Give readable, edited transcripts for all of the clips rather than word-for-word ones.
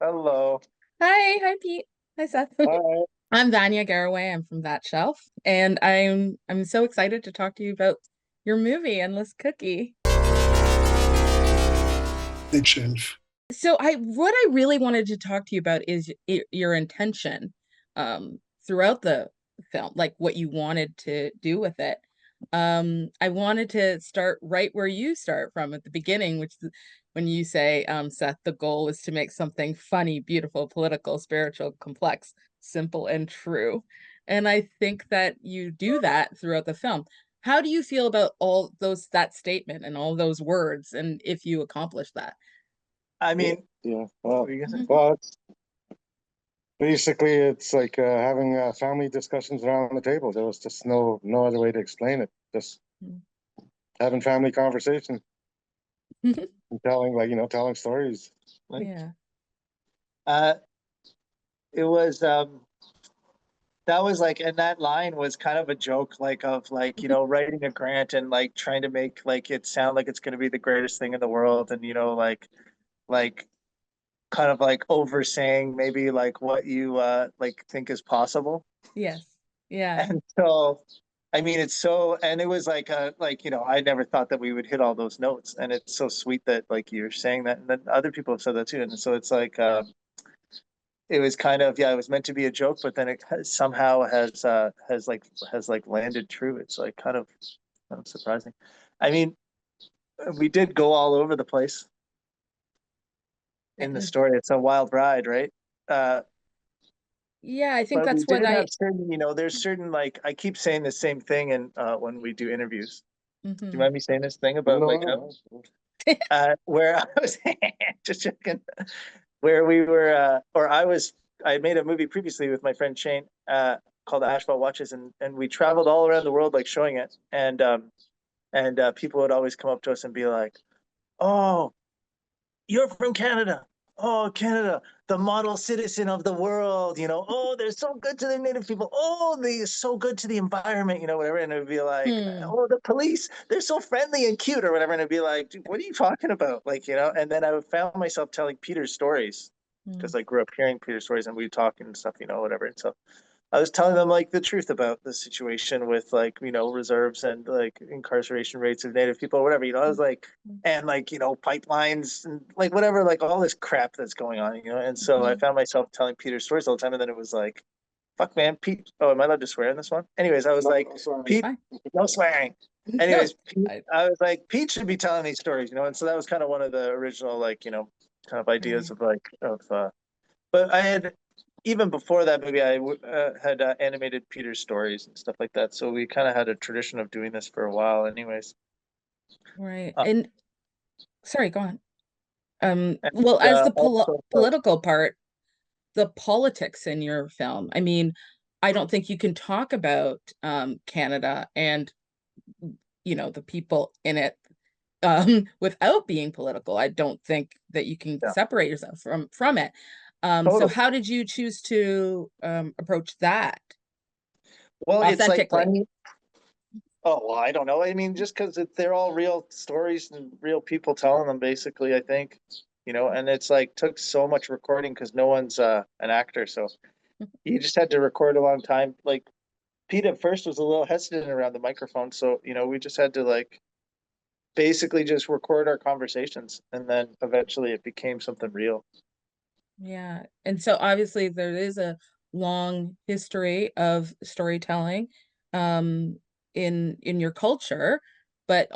Hello. Hi, Pete. Hi, Seth. Hi. I'm Vanya Garraway. I'm from That Shelf, and I'm so excited to talk to you about your movie, Endless Cookie. That shelf. So what I really wanted to talk to you about is your intention throughout the film, like what you wanted to do with it. I wanted to start right where you start from at the beginning, which is when you say, Seth, the goal is to make something funny, beautiful, political, spiritual, complex, simple, and true. And I think that you do that throughout the film. How do you feel about all those that statement and all those words, and if you accomplish that? I Yeah, mean, yeah. what Well, were you gonna say? well, it's basically it's like having family discussions around the table. There was just no other way to explain it. Just having family conversation and telling telling stories. Like, Yeah. uh, it was that was like, and that line was kind of a joke, like of like writing a grant and like trying to make like it sound like it's going to be the greatest thing in the world, and like kind of like over saying maybe like what you like think is possible. Yes. Yeah. And so, I mean, it's so, and it was like, I never thought that we would hit all those notes. And it's so sweet that like you're saying that, and then other people have said that too. And so it's like, it was kind of, yeah, it was meant to be a joke, but then it somehow has like landed true. It's like kind of surprising. I mean, we did go all over the place in the And story. It's a wild ride, right? Uh, yeah, I think but we that's what did I have certain, there's certain like I keep saying the same thing, and when we do interviews. Do you Mhm. mind me saying this thing about No, like no. where I was just checking where we were or I made a movie previously with my friend Shane called Asphalt Watches, and we traveled all around the world like showing it, and people would always come up to us and be like, "Oh, you're from Canada. Oh, Canada, the model citizen of the world, Oh, they're so good to their native people. Oh, they're so good to the environment, whatever." And it would be like, Hmm. "Oh, the police, they're so friendly and cute," or whatever. And it'd be like, "Dude, what are you talking about?" Like, and then I found myself telling Peter's stories Hmm. because I grew up hearing Peter's stories and we'd talk and stuff, whatever. And so I was telling them like the truth about the situation with like, reserves and like incarceration rates of native people or whatever, I was like, and like, pipelines and like whatever, like all this crap that's going on, And so I Hmm. found myself telling Peter stories all the time. And then it was like, fuck man, Pete. Oh, am I allowed to swear in this one? Anyways, I was No, like, no, sorry. Pete, Fine. no swearing. No. Anyways, Pete, I, I was like, Pete should be telling these stories, And so that was kind of one of the original, like, kind of ideas right. of like, but I had even before that movie, I had animated Peter's stories and stuff like that. So we kind of had a tradition of doing this for a while, anyways. Right. Uh, And sorry, go on. and Well, as the also, political part, the politics in your film, I mean, I don't think you can talk about Canada and the people in it without being political. I don't think that you can yeah, separate yourself from it. So totally. how did you choose to approach that Well, it's like authentically? funny. Oh, well, I don't know. I mean, just because they're all real stories and real people telling them, basically, I think, and it's like took so much recording because no one's an actor. So you just had to record a long time. Like Pete at first was a little hesitant around the microphone. So, we just had to like basically just record our conversations, and then eventually it became something real. Yeah. And so obviously there is a long history of storytelling in your culture, but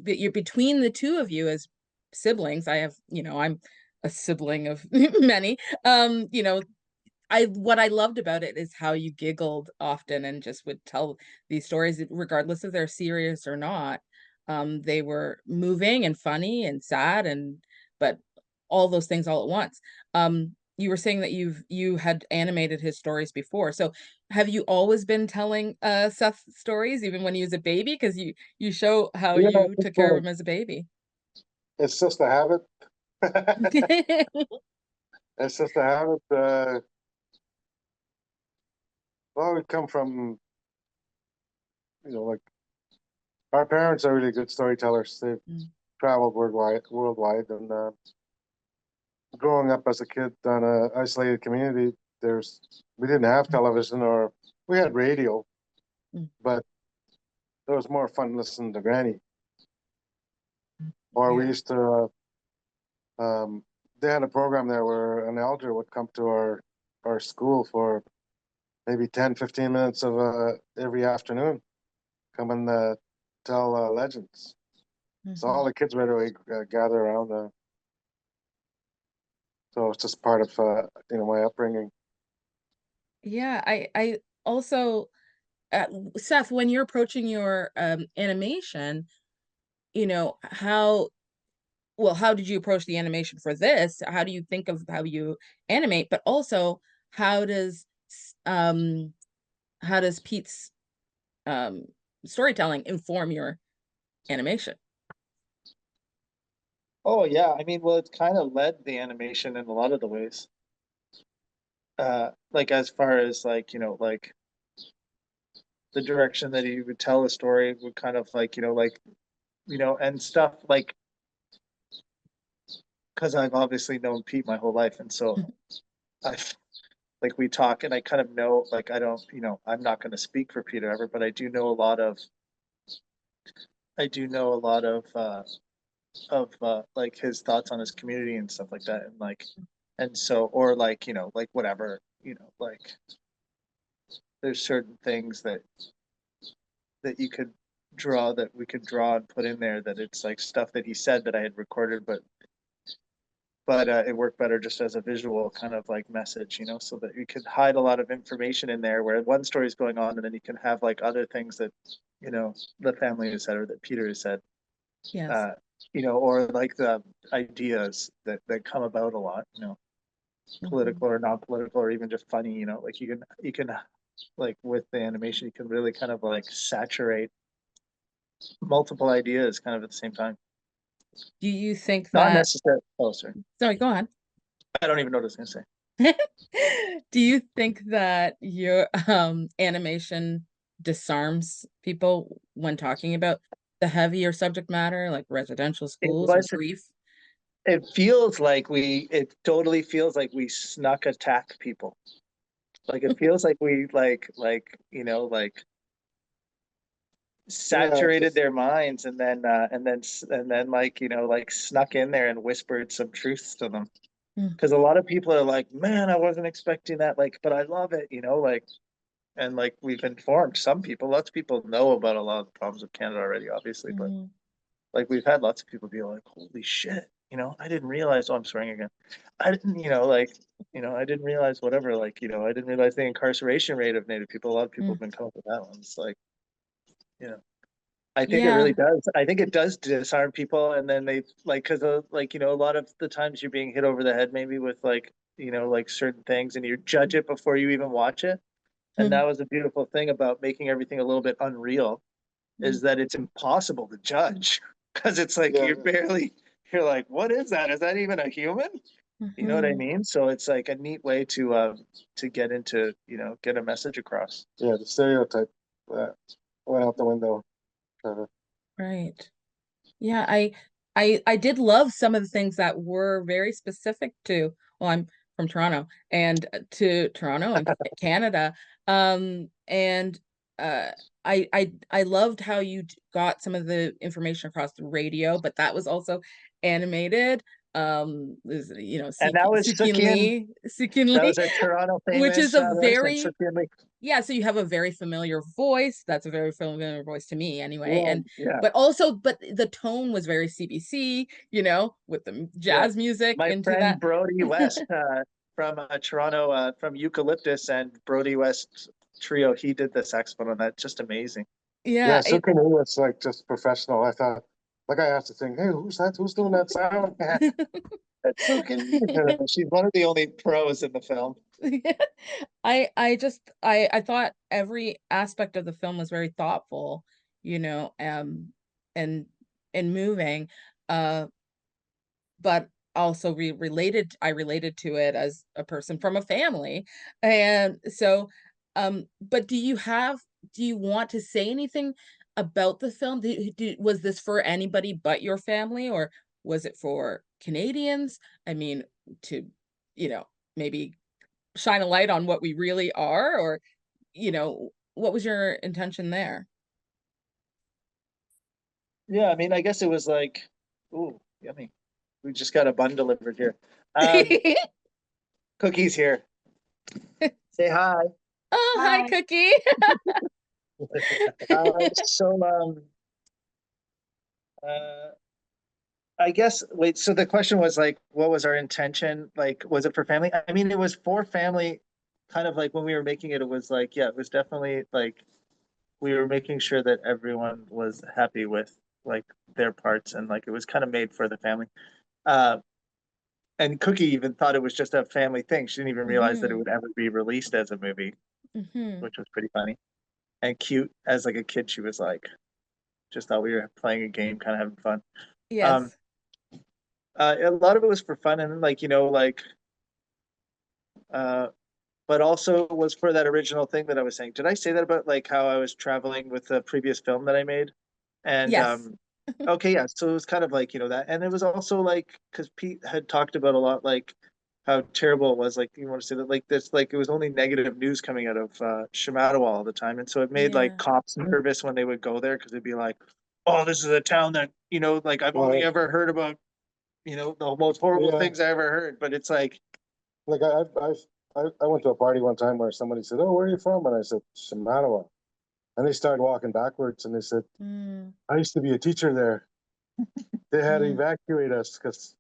you're between the two of you as siblings. I'm a sibling of many. I what I loved about it is how you giggled often and just would tell these stories regardless if they're serious or not. They were moving and funny and sad and but all those things all at once. You were saying that you had animated his stories before. So have you always been telling Seth stories even when he was a baby? Because you show how Yeah, you took care of him as a baby. it's just a habit. It's just a habit. Well, we come from, like our parents are really good storytellers. They've Mm. traveled worldwide, and growing up as a kid on a isolated community, we didn't have television, or we had radio, but it was more fun listening to Granny. Or we used to, they had a program there where an elder would come to our school for maybe 10, 15 minutes of every afternoon, come and tell legends. So all the kids right away gather around. So it's just part of my upbringing. Yeah, I also, Seth, when you're approaching your animation, how did you approach the animation for this? How do you think of how you animate? But also, how does Pete's storytelling inform your animation? Oh yeah, I mean, well, it's kind of led the animation in a lot of the ways. Like as far as like, like the direction that he would tell a story would kind of like, and stuff like, because I've obviously known Pete my whole life, and so I like we talk, and I kind of know, like I don't, I'm not going to speak for Peter ever, but I do know a lot of, like his thoughts on his community and stuff like that, and like, and so, or like, like whatever, like there's certain things that you could draw, that we could draw and put in there, that it's like stuff that he said that I had recorded, but it worked better just as a visual kind of like message, so that you could hide a lot of information in there where one story is going on, and then you can have like other things that, the family has said or that Peter has said. Yes. Or like the ideas that come about a lot, political or non-political, or even just funny, like you can like with the animation, you can really kind of like saturate multiple ideas kind of at the same time. Do you think Not that, necessarily. Oh, sorry. sorry, go on. I don't even know what I was going to say. Do you think that your animation disarms people when talking about the heavier subject matter, like residential schools or grief? It totally feels like we snuck attack people. Like it feels like we like saturated their minds, and then like like snuck in there and whispered some truths to them. Because a lot of people are like, man, I wasn't expecting that, like, but I love it, like, and like we've informed some people, lots of people know about a lot of the problems of Canada already, obviously, but like we've had lots of people be like, holy shit, I didn't realize. Oh, I'm swearing again. I didn't, I didn't realize whatever, like, I didn't realize the incarceration rate of Native people. A lot of people have been coming up with that one. It's like, I think it really does. I think it does disarm people, and then they like, because like, a lot of the times you're being hit over the head maybe with like, like certain things, and you judge it before you even watch it. And that was a beautiful thing about making everything a little bit unreal, is that it's impossible to judge, because it's like you're like, what is that? Is that even a human? You know what I mean? So it's like a neat way to get into, get a message across. Yeah, the stereotype went out the window. Right. Yeah, I did love some of the things that were very specific to, well, I'm from Toronto, and to Toronto and Canada. And I loved how you got some of the information across the radio, but that was also animated. And that was Sukin That was a Toronto famous, which is a very Sukin. Yeah, so you have a very familiar voice. That's a very familiar voice to me anyway. Well, And yeah. but the tone was very CBC, with the jazz music My into friend that. Brody West from Toronto, from Eucalyptus, and Brody West trio, he did the saxophone on that. Just amazing. Yeah, so Canoe was like just professional. I thought, like, I have to think, hey, who's that? Who's doing that sound? That's so Canoe. She's one of the only pros in the film. I thought every aspect of the film was very thoughtful, and moving, but also I related to it as a person from a family. And so, but do you want to say anything about the film? Was this for anybody but your family, or was it for Canadians? I mean, to, you know, maybe shine a light on what we really are, or, you know, what was your intention there? Yeah, I mean, I guess it was like, ooh, yummy. We just got a bun delivered here. Um, Cookie's here. Say hi. Oh, hi, Hi. Cookie. So, uh, I guess, wait, so the question was like, what was our intention? Like, was it for family? I mean, it was for family, kind of like when we were making it, it was like, yeah, it was definitely like we were making sure that everyone was happy with like their parts, and like it was kind of made for the family. Uh, and Cookie even thought it was just a family thing. She didn't even realize that it would ever be released as a movie, Mm-hmm. which was pretty funny and cute. As like a kid, she was like, just thought we were playing a game, kind of having fun. Um, Yes. a lot of it was for fun, and like like uh, but also was for that original thing that I was saying. Did I say that about like how I was traveling with the previous film that I made? And Yes. okay, yeah, so it was kind of like that, and it was also like because Pete had talked about a lot like how terrible it was. Like you want to say that like this, like it was only negative news coming out of Shamattawa all the time, and so it made like Yeah. cops nervous when they would go there because they'd be like, "Oh, this is a town that like I've only Well, ever heard about the most horrible yeah, things I ever heard," but it's like, like I went to a party one time where somebody said, "Oh, where are you from?" And I said, "Shamattawa." And they started walking backwards, and they said, Mm, "I used to be a teacher there. They had to mm, evacuate us because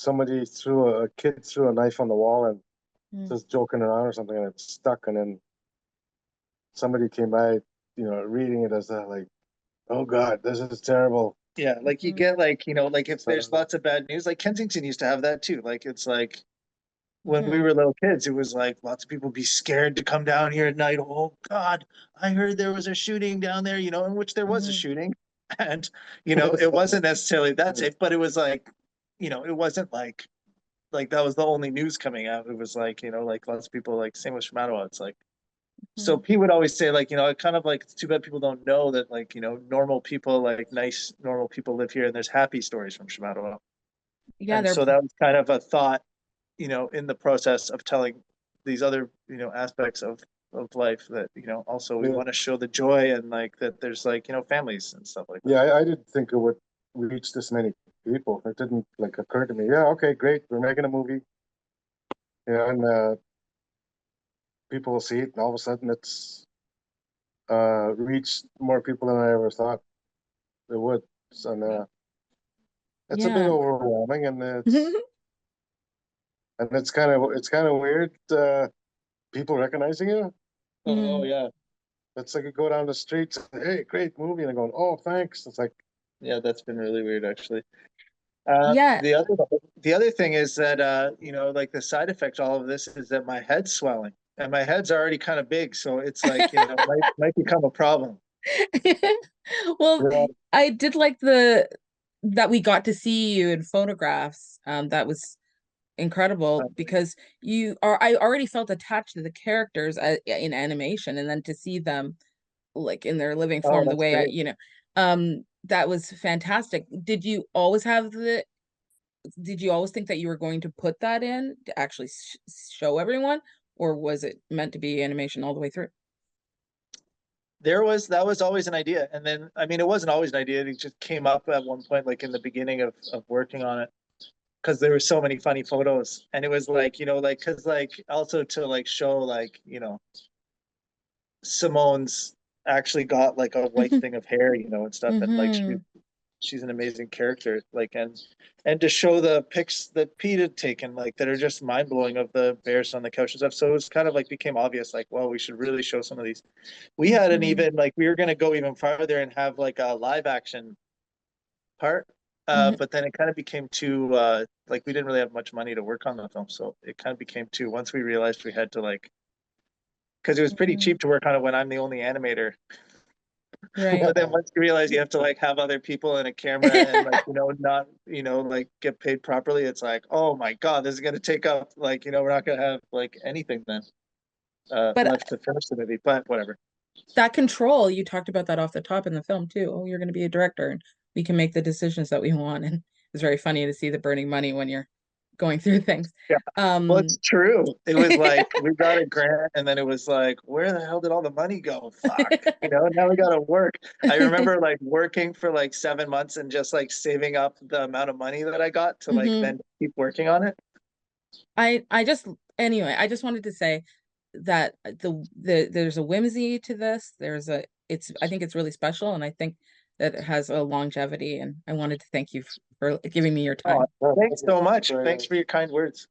a kid threw a knife on the wall and mm. just joking around or something, and it stuck. And then somebody came by, reading it as like, oh God, this is terrible." yeah, like you Mhm. get like like if there's So, lots of bad news, like Kensington used to have that too. Like it's like when we Mhm. were little kids, it was like lots of people be scared to come down here at night. Oh God, I heard there was a shooting down there, in which there was a Mhm. shooting. And, it wasn't necessarily that safe, but it was like, it wasn't like that was the only news coming out. It was like, like lots of people like same with Shamattawa. It's like so Mhm. P would always say like, it kind of like it's too bad people don't know that like, normal people, like nice normal people live here and there's happy stories from Shamattawa. Yeah, And they're so that was kind of a thought in the process of telling these other, aspects of life that, also we yeah, want to show the joy and like that there's like, families and stuff like that. yeah, I didn't think it would reach this many people. It didn't like occur to me. Yeah, okay, great. We're making a movie. Yeah, and people will see it, and all of a sudden it's reached more people than I ever thought it would. And it's a bit yeah. overwhelming, and it's kind of weird. People recognizing you. Oh Mm. yeah. It's like you go down the streets, hey, great movie, and they're going, oh, thanks. It's like, Yeah, that's been really weird actually. Yeah. The other thing is that like the side effect of all of this is that my head's swelling and my head's already kind of big, so it's like, might become a problem. Well, yeah, I did like the that we got to see you in photographs. That was incredible because I already felt attached to the characters in animation, and then to see them like in their living Oh, form the that's way great. that was fantastic. Did you always think that you were going to put that in to actually show everyone, or was it meant to be animation all the way through? That was always an idea, and then I mean it wasn't always an idea, it just came up at one point like in the beginning of working on it because there were so many funny photos, and it was like like because like also to like show like Simone's actually got like a white thing of hair, and stuff, and like Mm-hmm. she's an amazing character, like, and to show the pics that Pete had taken, like that are just mind blowing of the bears on the couch and stuff. So it was kind of like became obvious, like, well, we should really show some of these. We hadn't Mm-hmm. even like we were gonna go even farther and have like a live action part. Mm-hmm. But then it kind of became too like we didn't really have much money to work on the film, so it kind of became too once we realized we had to like because it was pretty Mm-hmm. cheap to work on it when I'm the only animator. Right. But then once you realize you have to like have other people and a camera and like not like get paid properly, it's like, oh my God, this is gonna take up like we're not gonna have like anything then But left to finish the movie. But whatever. that control, you talked about that off the top in the film too. Oh, you're going to be a director and we can make the decisions that we want. And it's very funny to see the burning money when you're going through things. Yeah. Um, Well, it's true. It was like we got a grant, and then it was like, where the hell did all the money go? Fuck, now we got to work. I remember like working for like 7 months and just like saving up the amount of money that I got to like then keep working on it. I just anyway, I just wanted to say that there's a whimsy to this. I think it's really special, and I think that it has a longevity, and I wanted to thank you for giving me your time. Oh, thanks so much. Thanks for your kind words.